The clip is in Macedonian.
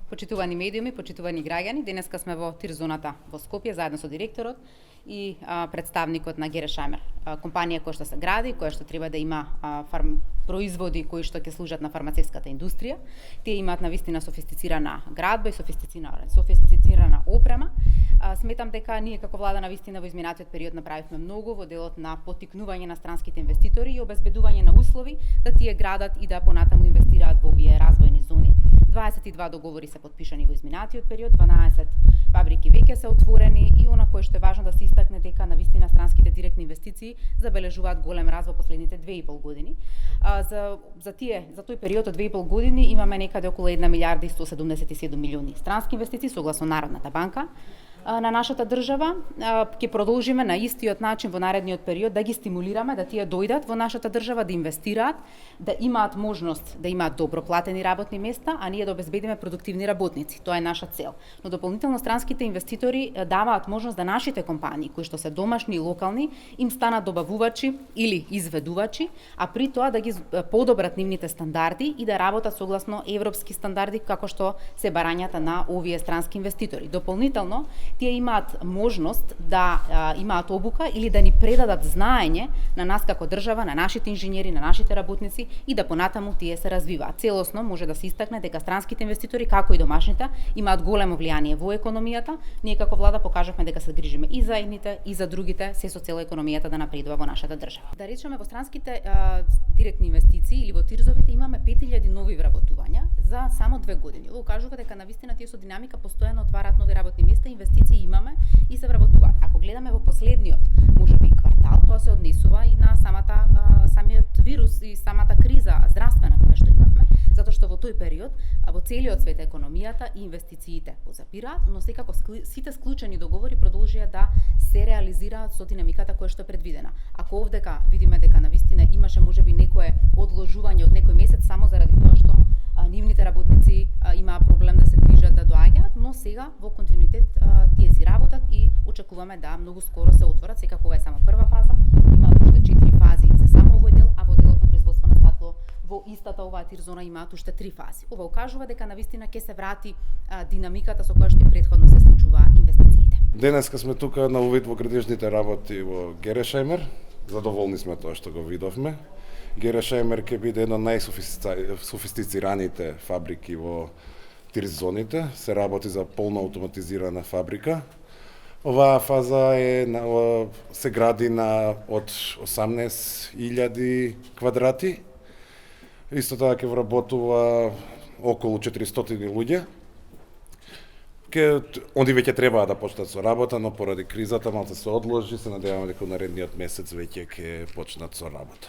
Почитувани медиуми, почитувани граѓани, денеска сме во Тир зоната во Скопје заедно со директорот и представникот на Герesheimer, компанија која што се гради, која што треба да има производи кои што ќе служат на фармацевската индустрија. Тие имаат навистина софистицирана градба и софистицирана опрема. Сметам дека ние како влада навистина во изминатиот период направивме многу во делот на поттикнување на странските инвеститори и обезбедување на услови да тие градат и да понатаму инвестираат во овие развојни зони. 22 договори се потпишани во изминатиот период, 12 фабрики веќе се отворени и она кое што е важно да се истакне дека навистина странските директни инвестиции забележуваат голем раст во последните 2,5 години. За тој период од 2,5 години имаме некаде околу 1 милиарда и 177 милиони странски инвестиции согласно Народната банка на нашата држава. Ќе продолжиме на истиот начин во наредниот период да ги стимулираме да тие дојдат во нашата држава, да инвестираат, да имаат можност да имаат добро платени работни места, а ние да обезбедиме продуктивни работници. Тоа е наша цел. Но дополнително странските инвеститори даваат можност да нашите компании, кои што се домашни и локални, им станат добавувачи или изведувачи, а при тоа да ги подобрат нивните стандарди и да работат согласно европски стандарди како што се барањата на овие странски инвеститори. Дополнително тие имаат можност да имаат обука или да ни предадат знаење на нас како држава, на нашите инженери, на нашите работници и да понатаму тие се развиваат. Целосно може да се истакне дека странските инвеститори, како и домашните, имаат големо влијание во економијата. Ние како влада покажавме дека се грижиме и за едните и за другите, се со цел економијата да напредува во нашата држава. Да речеме во странските директни инвестиции или во тирзовите имаме 5000 нови вработувања за само 2 години. Ова кажува дека навистина тие со динамика постојано отвараат нови работни места, инвестиции имаме и се вработуваат. Ако гледаме во последниот, можеби квартал, тоа се однесува и на самиот вирус и самата криза здравствена која што имавме, затоа што во тој период во целиот свет економијата и инвестициите позапираат, но секако сите склучени договори продолжија да се реализираат со динамиката која што е предвидена. Ако овдека видиме дека навистина имаше можеби некое одложување од некој месец само заради тоа што нивните работници имаа проблем да се движат, да доаѓаат, но сега во континуитет тие си работат и очекуваме да многу скоро се отворат. Секако ова е само прва фаза, имаат уште 4 фази за само овој дел, а во делот на производство на стакло во истата оваа тир зона имаат уште 3 фази. Ова укажува дека навистина ќе се врати динамиката со која што и претходно се случува инвестициите. Денеска сме тука на увид во градежните работи во Герesheimer. Задоволни сме тоа што го видовме. Герesheimer ќе биде една од најсофистицираните фабрики во тир зоните. Се работи за полно автоматизирана фабрика. Оваа фаза се гради од 18.000 квадрати. Исто така ќе вработува околу 400 луѓе. Онди веќе требаа да почнат со работа, но поради кризата малку се одложи, се надеваме дека наредниот месец веќе ќе почнат со работа.